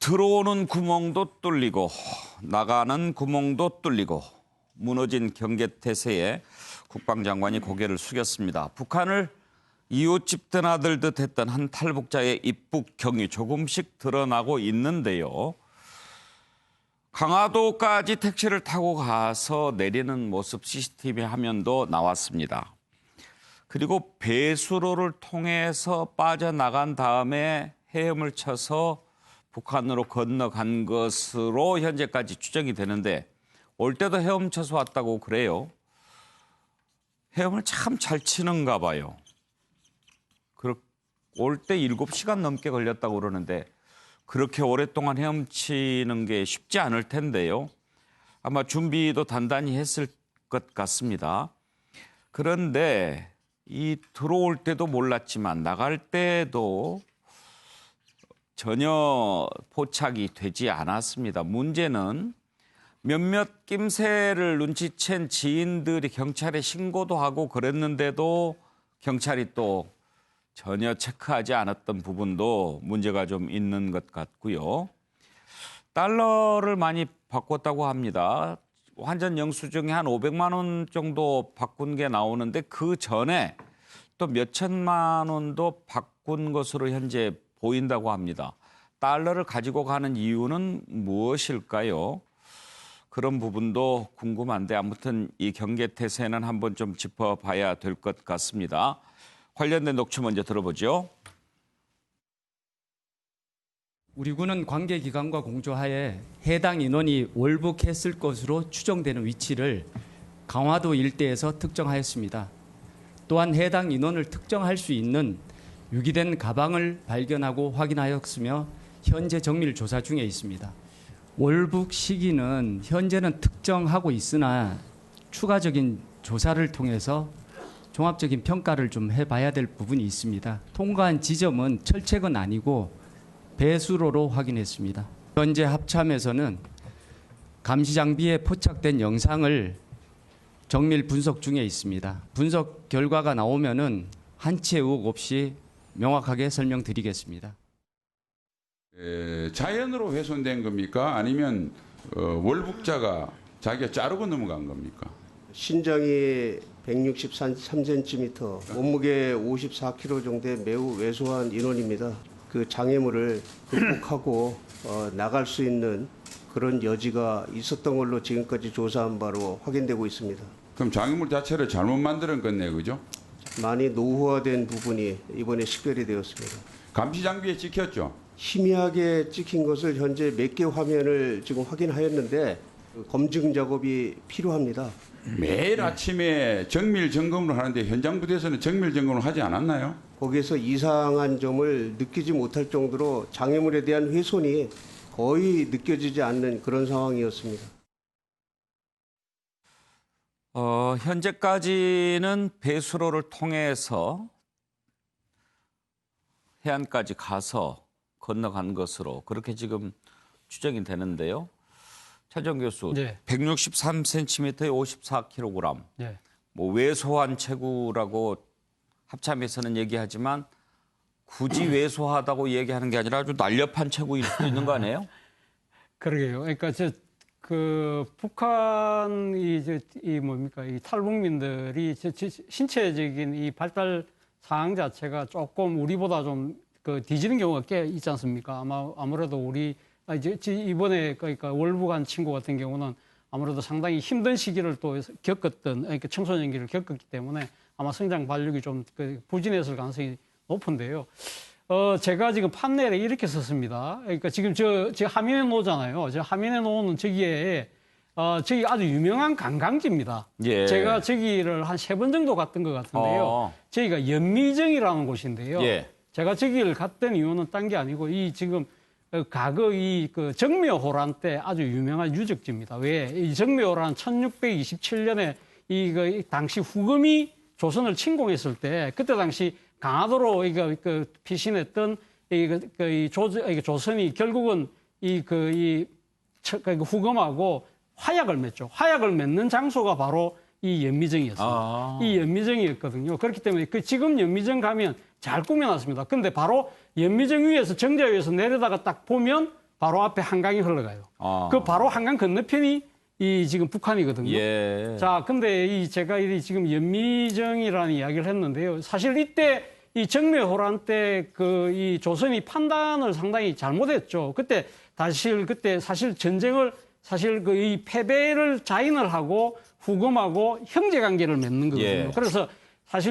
들어오는 구멍도 뚫리고 나가는 구멍도 뚫리고 무너진 경계태세에 국방장관이 고개를 숙였습니다. 북한을 이웃집 드나들듯 했던 한 탈북자의 입북 경위 조금씩 드러나고 있는데요. 강화도까지 택시를 타고 가서 내리는 모습 CCTV 화면도 나왔습니다. 그리고 배수로를 통해서 빠져나간 다음에 헤엄을 쳐서 북한으로 건너간 것으로 현재까지 추정이 되는데 올 때도 헤엄쳐서 왔다고 그래요. 헤엄을 참 잘 치는가 봐요. 올 때 7시간 넘게 걸렸다고 그러는데 그렇게 오랫동안 헤엄치는 게 쉽지 않을 텐데요. 아마 준비도 단단히 했을 것 같습니다. 그런데 이 들어올 때도 몰랐지만 나갈 때도 전혀 포착이 되지 않았습니다. 문제는 몇몇 낌새를 눈치챈 지인들이 경찰에 신고도 하고 그랬는데도 경찰이 또 전혀 체크하지 않았던 부분도 문제가 좀 있는 것 같고요. 달러를 많이 바꿨다고 합니다. 환전 영수증에 한 500만 원 정도 바꾼 게 나오는데 그 전에 또 몇천만 원도 바꾼 것으로 현재 보인다고 합니다. 달러를 가지고 가는 이유는 무엇일까요? 그런 부분도 궁금한데 아무튼 이 경계태세는 한번 좀 짚어봐야 될 것 같습니다. 관련된 녹취 먼저 들어보죠. 우리 군은 관계기관과 공조하에 해당 인원이 월북했을 것으로 추정되는 위치를 강화도 일대에서 특정하였습니다. 또한 해당 인원을 특정할 수 있는 유기된 가방을 발견하고 확인하였으며 현재 정밀 조사 중에 있습니다. 월북 시기는 현재는 특정하고 있으나 추가적인 조사를 통해서 종합적인 평가를 좀 해봐야 될 부분이 있습니다. 통과한 지점은 철책은 아니고 배수로로 확인했습니다. 현재 합참에서는 감시 장비에 포착된 영상을 정밀 분석 중에 있습니다. 분석 결과가 나오면은 한치 의혹 없이 명확하게 설명드리겠습니다. 자연으로 훼손된 겁니까? 아니면 월북자가 자기가 자르고 넘어간 겁니까? 신장이 163cm, 몸무게 54kg 정도의 매우 왜소한 인원입니다. 그 장애물을 극복하고 나갈 수 있는 그런 여지가 있었던 걸로 지금까지 조사한 바로 확인되고 있습니다. 그럼 장애물 자체를 잘못 만드는 거네, 그죠? 많이 노후화된 부분이 이번에 식별이 되었습니다. 감시 장비에 찍혔죠? 희미하게 찍힌 것을 현재 몇 개 화면을 지금 확인하였는데 검증 작업이 필요합니다. 매일 아침에 정밀 점검을 하는데 현장 부대에서는 정밀 점검을 하지 않았나요? 거기에서 이상한 점을 느끼지 못할 정도로 장애물에 대한 훼손이 거의 느껴지지 않는 그런 상황이었습니다. 현재까지는 배수로를 통해서 해안까지 가서 건너간 것으로 그렇게 지금 추정이 되는데요. 차정 교수, 네. 163cm에 54kg. 네. 뭐 왜소한 체구라고 합참에서는 얘기하지만 굳이 왜소하다고 얘기하는 게 아니라 아주 날렵한 체구일 수도 있는 거 아니에요? 그러게요. 그러니까 북한 이 탈북민들이 신체적인 이 발달 상황 자체가 조금 우리보다 좀 뒤지는 경우가 꽤 있지 않습니까? 아무래도 이번에 그러니까 월북한 친구 같은 경우는 아무래도 상당히 힘든 시기를 또 겪었던, 그러니까 청소년기를 겪었기 때문에 아마 성장 발육이 좀 부진했을 가능성이 높은데요. 제가 지금 판넬에 이렇게 썼습니다. 그러니까 지금 저 화면에 놓잖아요. 저 화면에 놓는 저기 아주 유명한 관광지입니다. 예. 제가 저기를 한 3번 정도 갔던 것 같은데요. 저기가 연미정이라는 곳인데요. 예. 제가 저기를 갔던 이유는 딴 게 아니고 지금 과거 정묘호란 때 아주 유명한 유적지입니다. 왜? 이 정묘호란 1627년에 당시 후금이 조선을 침공했을 때 그때 당시 강화도로 피신했던 조선이 결국은 후금하고 화약을 맺죠. 화약을 맺는 장소가 바로 이 연미정이었습니다. 이 연미정이었거든요. 그렇기 때문에 지금 연미정 가면 잘 꾸며놨습니다. 근데 바로 연미정 위에서 정자 위에서 내려다가 딱 보면 바로 앞에 한강이 흘러가요. 아. 그 바로 한강 건너편이 이 지금 북한이거든요. 예. 자, 근데 제가 지금 연미정이라는 이야기를 했는데요. 사실 이때 이 정묘호란 때 이 조선이 판단을 상당히 잘못했죠. 그때 사실 전쟁을 사실 이 패배를 자인을 하고 후금하고 형제 관계를 맺는 거거든요. 예.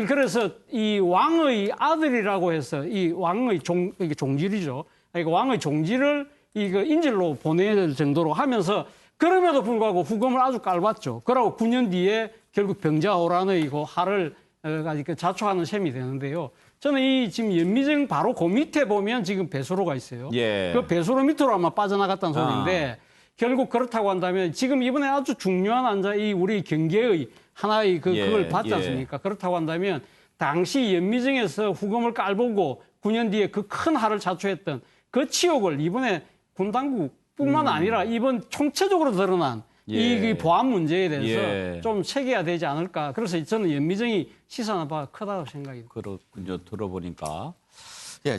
그래서 이 왕의 아들이라고 해서 이 왕의 이게 종질이죠. 그러니까 왕의 종질을 인질로 보낼 정도로 하면서 그럼에도 불구하고 후금을 아주 깔봤죠. 그러고 9년 뒤에 결국 병자호란의 그 하를 자초하는 셈이 되는데요. 저는 지금 연미정 바로 그 밑에 보면 지금 배수로가 있어요. 예. 그 배수로 밑으로 아마 빠져나갔다는 소리인데 결국 그렇다고 한다면 지금 이번에 아주 중요한 우리 경계의 하나의 그걸 봤지 않습니까? 그렇다고 한다면 당시 연미정에서 후금을 깔보고 9년 뒤에 그 큰 하를 자초했던 그 치욕을 이번에 군 당국뿐만 아니라 이번 총체적으로 드러난 이 보안 문제에 대해서 좀 체계해야 되지 않을까. 그래서 저는 연미정이 시사하는 바가 크다고 생각이 듭니다. 그렇군요. 들어보니까.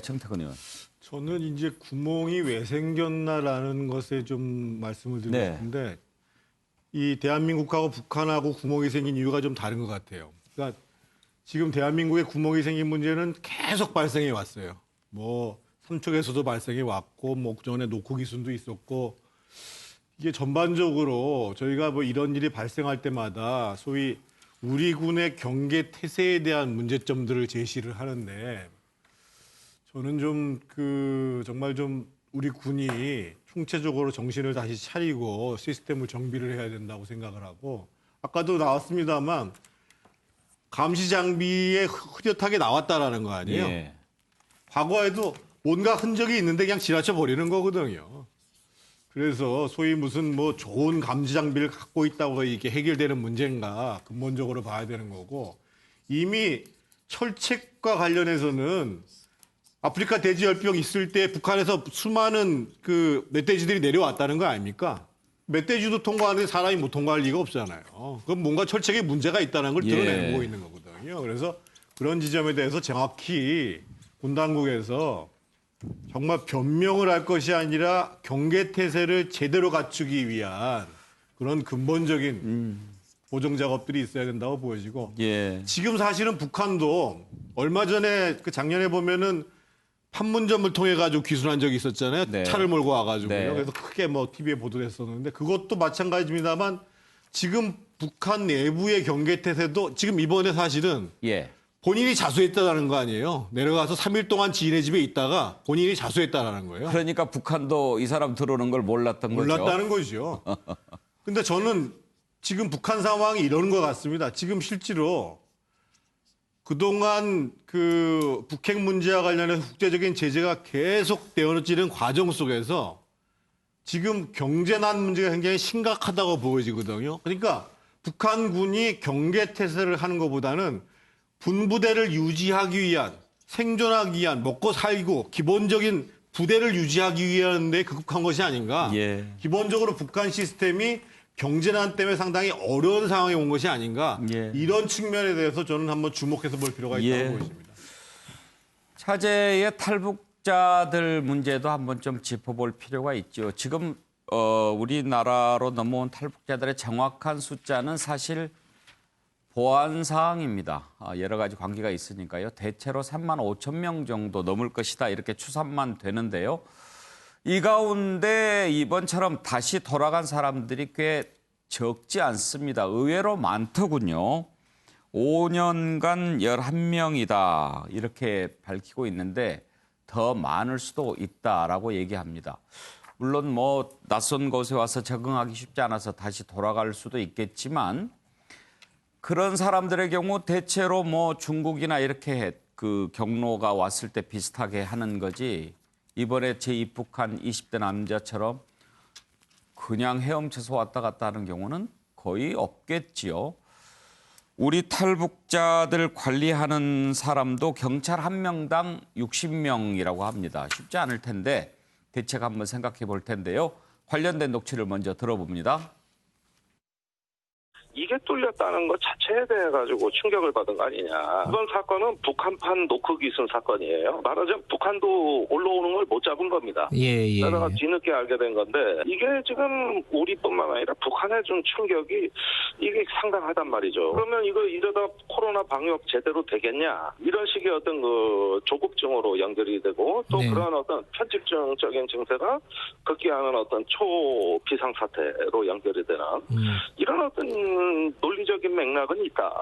정태근 의원. 저는 이제 구멍이 왜 생겼나라는 것에 좀 말씀을 드리고 싶은데 이 대한민국하고 북한하고 구멍이 생긴 이유가 좀 다른 것 같아요. 그러니까 지금 대한민국에 구멍이 생긴 문제는 계속 발생해 왔어요. 뭐 삼척에서도 발생해 왔고 뭐 그전에 노코 기순도 있었고 이게 전반적으로 저희가 뭐 이런 일이 발생할 때마다 소위 우리 군의 경계 태세에 대한 문제점들을 제시를 하는데 저는 좀 정말 좀 우리 군이 총체적으로 정신을 다시 차리고 시스템을 정비를 해야 된다고 생각을 하고 아까도 나왔습니다만 감시 장비에 흐릿하게 나왔다라는 거 아니에요? 예. 과거에도 뭔가 흔적이 있는데 그냥 지나쳐 버리는 거거든요. 그래서 소위 무슨 뭐 좋은 감시 장비를 갖고 있다고 이게 해결되는 문제인가 근본적으로 봐야 되는 거고 이미 철책과 관련해서는 아프리카 돼지열병 있을 때 북한에서 수많은 멧돼지들이 내려왔다는 거 아닙니까? 멧돼지도 통과하는데 사람이 못 통과할 리가 없잖아요. 그럼 뭔가 철책에 문제가 있다는 걸 드러내고 있는 거거든요. 그래서 그런 지점에 대해서 정확히 군 당국에서 정말 변명을 할 것이 아니라 경계태세를 제대로 갖추기 위한 그런 근본적인 보정 작업들이 있어야 된다고 보여지고 지금 사실은 북한도 얼마 전에 작년에 보면은 판문점을 통해 가지고 귀순한 적이 있었잖아요. 차를 몰고 와가지고요. 그래서 크게 뭐 TV에 보도됐었는데 그것도 마찬가지입니다만 지금 북한 내부의 경계태세도 지금 이번에 사실은 본인이 자수했다는 거 아니에요. 내려가서 3일 동안 지인의 집에 있다가 본인이 자수했다는 거예요. 그러니까 북한도 이 사람 들어오는 걸 몰랐다는 거죠. 근데 저는 지금 북한 상황이 이런 것 같습니다. 지금 실제로 그동안 북핵 문제와 관련해서 국제적인 제재가 계속 되어지는 과정 속에서 지금 경제난 문제가 굉장히 심각하다고 보여지거든요. 그러니까 북한군이 경계태세를 하는 것보다는 군부대를 유지하기 위한 생존하기 위한 먹고 살고 기본적인 부대를 유지하기 위한 데 급급한 것이 아닌가. 기본적으로 북한 시스템이 경제난 때문에 상당히 어려운 상황에 온 것이 아닌가. 이런 측면에 대해서 저는 한번 주목해서 볼 필요가 있다고 보입니다. 차제의 탈북자들 문제도 한번 좀 짚어볼 필요가 있죠. 지금 우리나라로 넘어온 탈북자들의 정확한 숫자는 사실 보안 사항입니다. 여러 가지 관계가 있으니까요. 대체로 3만 5천 명 정도 넘을 것이다 이렇게 추산만 되는데요. 이 가운데 이번처럼 다시 돌아간 사람들이 꽤 적지 않습니다. 의외로 많더군요. 5년간 11명이다 이렇게 밝히고 있는데 더 많을 수도 있다라고 얘기합니다. 물론 뭐 낯선 곳에 와서 적응하기 쉽지 않아서 다시 돌아갈 수도 있겠지만 그런 사람들의 경우 대체로 뭐 중국이나 이렇게 경로가 왔을 때 비슷하게 하는 거지 이번에 재입국한 20대 남자처럼 그냥 헤엄쳐서 왔다 갔다 하는 경우는 거의 없겠지요. 우리 탈북자들 관리하는 사람도 경찰 한 명당 60명이라고 합니다. 쉽지 않을 텐데 대책 한번 생각해 볼 텐데요. 관련된 녹취를 먼저 들어봅니다. 이게 뚫렸다는 것 자체에 대해 가지고 충격을 받은 거 아니냐. 이번 사건은 북한판 노크 기순 사건이에요. 말하자면 북한도 올라오는 걸 못 잡은 겁니다. 예. 그러다가 뒤늦게 알게 된 건데 이게 지금 우리뿐만 아니라 북한에 준 충격이 이게 상당하단 말이죠. 그러면 이러다 코로나 방역 제대로 되겠냐 이런 식의 어떤 그 조급증으로 연결이 되고 또 네. 그런 어떤 편집증적인 증세가 급기야는 어떤 초비상 사태로 연결이 되는 이런 어떤 논리적인 맥락은 있다.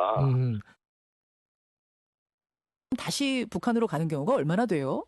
다시 북한으로 가는 경우가 얼마나 돼요?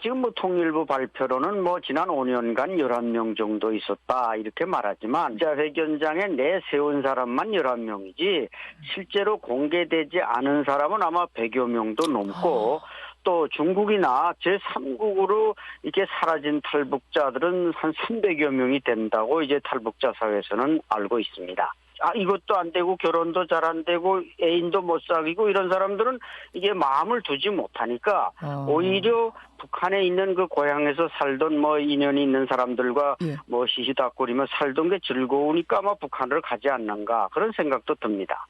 지금 뭐 통일부 발표로는 뭐 지난 5년간 11명 정도 있었다 이렇게 말하지만 기자회견장에 내세운 사람만 11명이지 실제로 공개되지 않은 사람은 아마 100여 명도 넘고 또 중국이나 제3국으로 이렇게 사라진 탈북자들은 한 300여 명이 된다고 이제 탈북자 사회에서는 알고 있습니다. 이것도 안 되고 결혼도 잘 안 되고 애인도 못 사귀고 이런 사람들은 이게 마음을 두지 못하니까 오히려 북한에 있는 그 고향에서 살던 뭐 인연이 있는 사람들과 뭐 시시닥거리며 살던 게 즐거우니까 아마 북한을 가지 않는가 그런 생각도 듭니다.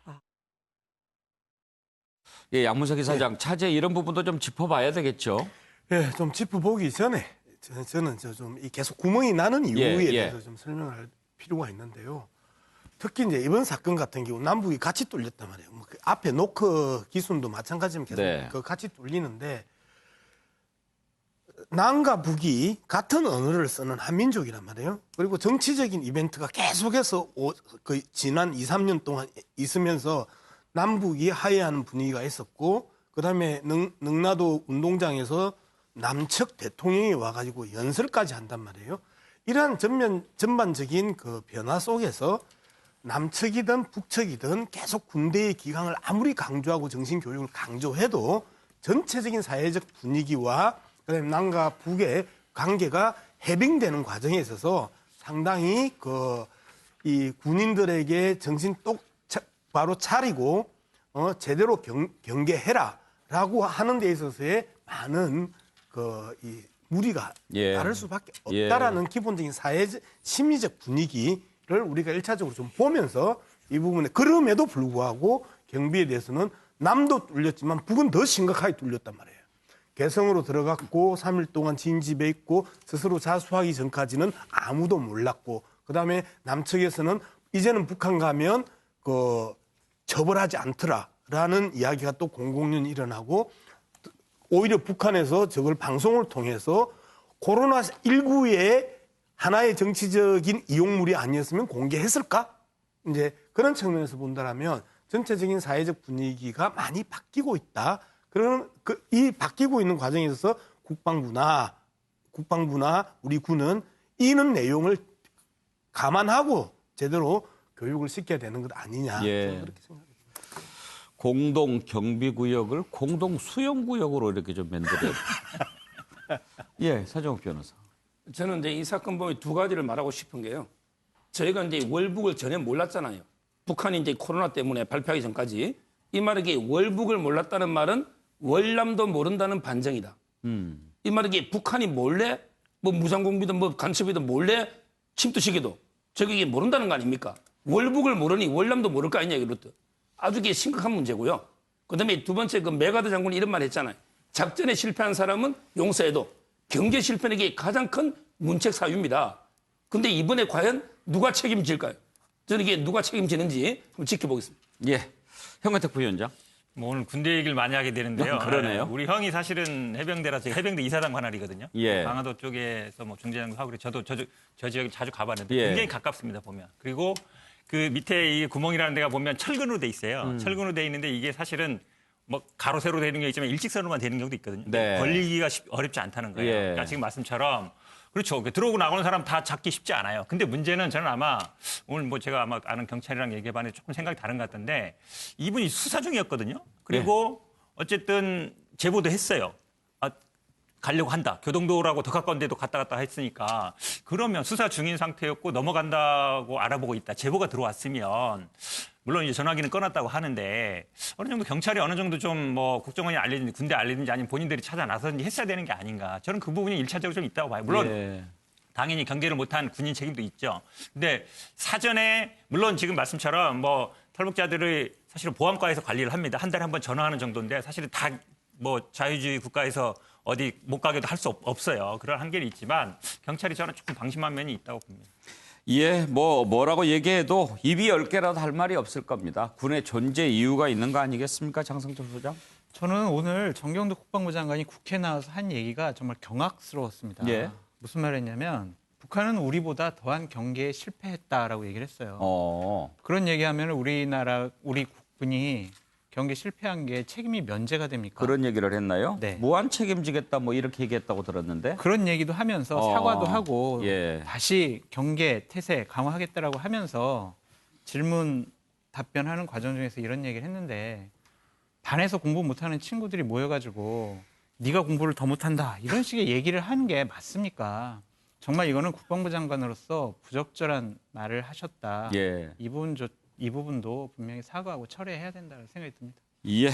예, 양문석 이사장 차제 이런 부분도 좀 짚어봐야 되겠죠. 예, 좀 짚어보기 전에 저는 좀 계속 구멍이 나는 이유에 대해서 좀 설명할 필요가 있는데요. 특히 이제 이번 사건 같은 경우 남북이 같이 뚫렸단 말이에요. 그 앞에 노크 기순도 마찬가지면 계속 그 같이 뚫리는데 남과 북이 같은 언어를 쓰는 한민족이란 말이에요. 그리고 정치적인 이벤트가 계속해서 그 지난 2, 3년 동안 있으면서 남북이 화해하는 분위기가 있었고 그다음에 능라도 운동장에서 남측 대통령이 와가지고 연설까지 한단 말이에요. 이러한 전반적인 그 변화 속에서 남측이든 북측이든 계속 군대의 기강을 아무리 강조하고 정신교육을 강조해도 전체적인 사회적 분위기와 그다음에 남과 북의 관계가 해빙되는 과정에 있어서 상당히 이 군인들에게 정신 똑바로 차리고 제대로 경계해라라고 하는 데 있어서의 많은 이 무리가 따를 수밖에 없다라는 기본적인 심리적 분위기를 우리가 1차적으로 좀 보면서 이 부분에 그럼에도 불구하고 경비에 대해서는 남도 뚫렸지만 북은 더 심각하게 뚫렸단 말이에요. 개성으로 들어갔고 3일 동안 진집에 있고 스스로 자수하기 전까지는 아무도 몰랐고 그다음에 남측에서는 이제는 북한 가면 처벌하지 않더라라는 이야기가 또 공공연히 일어나고 오히려 북한에서 저걸 방송을 통해서 코로나19의 하나의 정치적인 이용물이 아니었으면 공개했을까? 이제 그런 측면에서 본다라면 전체적인 사회적 분위기가 많이 바뀌고 있다. 그런 이 바뀌고 있는 과정에 있어서 국방부나 우리 군은 이런 내용을 감안하고 제대로 교육을 시켜야 되는 것 아니냐. 저는 그렇게 생각합니다. 공동 경비구역을 공동 수용구역으로 이렇게 좀 만들어요. 예, 사정욱 변호사. 저는 이제 이 사건 보면 두 가지를 말하고 싶은 게요. 저희가 이제 월북을 전혀 몰랐잖아요. 북한이 이제 코로나 때문에 발표하기 전까지. 이 말이 월북을 몰랐다는 말은 월남도 모른다는 반증이다. 이 말이 북한이 몰래 뭐 무장공비든 뭐 간첩이든 몰래 침투시키도 저게 모른다는 거 아닙니까? 월북을 모르니 월남도 모를 거 아니냐 이렇듯. 아주 심각한 문제고요. 그다음에 두 번째 그 메가드 장군이 이런 말 했잖아요. 작전에 실패한 사람은 용서해도 경제 실패는 게 가장 큰 문책 사유입니다. 근데 이번에 과연 누가 책임질까요? 저는 이게 누가 책임지는지 한번 지켜보겠습니다. 예, 현근택 부위원장. 뭐 오늘 군대 얘기를 많이 하게 되는데요. 그러네요. 우리 형이 사실은 해병대라서 해병대 이사단 관할이거든요. 강화도 쪽에서 뭐 중재장도 하고 그래. 저 지역에 자주 가봤는데 굉장히 가깝습니다 보면. 그리고 그 밑에 이 구멍이라는 데가 보면 철근으로 돼 있어요. 철근으로 돼 있는데 이게 사실은 뭐 가로 세로 되는 게 있지만 일직선으로만 되는 경우도 있거든요. 걸리기가 어렵지 않다는 거예요. 그러니까 지금 말씀처럼 그렇죠. 들어오고 나오는 사람 다 잡기 쉽지 않아요. 근데 문제는 저는 아마 오늘 뭐 제가 아마 아는 경찰이랑 얘기해봤는데 조금 생각이 다른 것 같은데 이분이 수사 중이었거든요. 그리고 어쨌든 제보도 했어요. 가려고 한다. 교동도라고 더 가까운 데도 갔다 했으니까 그러면 수사 중인 상태였고 넘어간다고 알아보고 있다. 제보가 들어왔으면 물론 이제 전화기는 꺼놨다고 하는데 어느 정도 경찰이 어느 정도 좀 뭐 국정원이 알리든지 군대 알리든지 아니면 본인들이 찾아 나서든지 했어야 되는 게 아닌가. 저는 그 부분이 1차적으로 좀 있다고 봐요. 물론 당연히 경계를 못한 군인 책임도 있죠. 근데 사전에 물론 지금 말씀처럼 뭐 탈북자들을 사실은 보안과에서 관리를 합니다. 한 달에 한 번 전화하는 정도인데 사실은 다 뭐 자유주의 국가에서 어디 못 가게도 할 수 없어요. 그런 한계는 있지만 경찰이 저는 조금 방심한 면이 있다고 봅니다. 예, 뭐라고 얘기해도 입이 10개라도 할 말이 없을 겁니다. 군의 존재 이유가 있는 거 아니겠습니까, 장성철 소장? 저는 오늘 정경도 국방부 장관이 국회에 나와서 한 얘기가 정말 경악스러웠습니다. 예. 무슨 말했냐면 북한은 우리보다 더한 경계에 실패했다라고 얘기를 했어요. 그런 얘기하면 우리 국군이 경계 실패한 게 책임이 면제가 됩니까? 그런 얘기를 했나요? 네. 무한 책임지겠다 뭐 이렇게 얘기했다고 들었는데. 그런 얘기도 하면서 사과도 하고 예. 다시 경계 태세 강화하겠다라고 하면서 질문 답변하는 과정 중에서 이런 얘기를 했는데 반에서 공부 못하는 친구들이 모여가지고 네가 공부를 더 못한다 이런 식의 얘기를 하는 게 맞습니까? 정말 이거는 국방부 장관으로서 부적절한 말을 하셨다. 예. 이 부분도 분명히 사과하고 철회해야 된다는 생각이 듭니다. 예,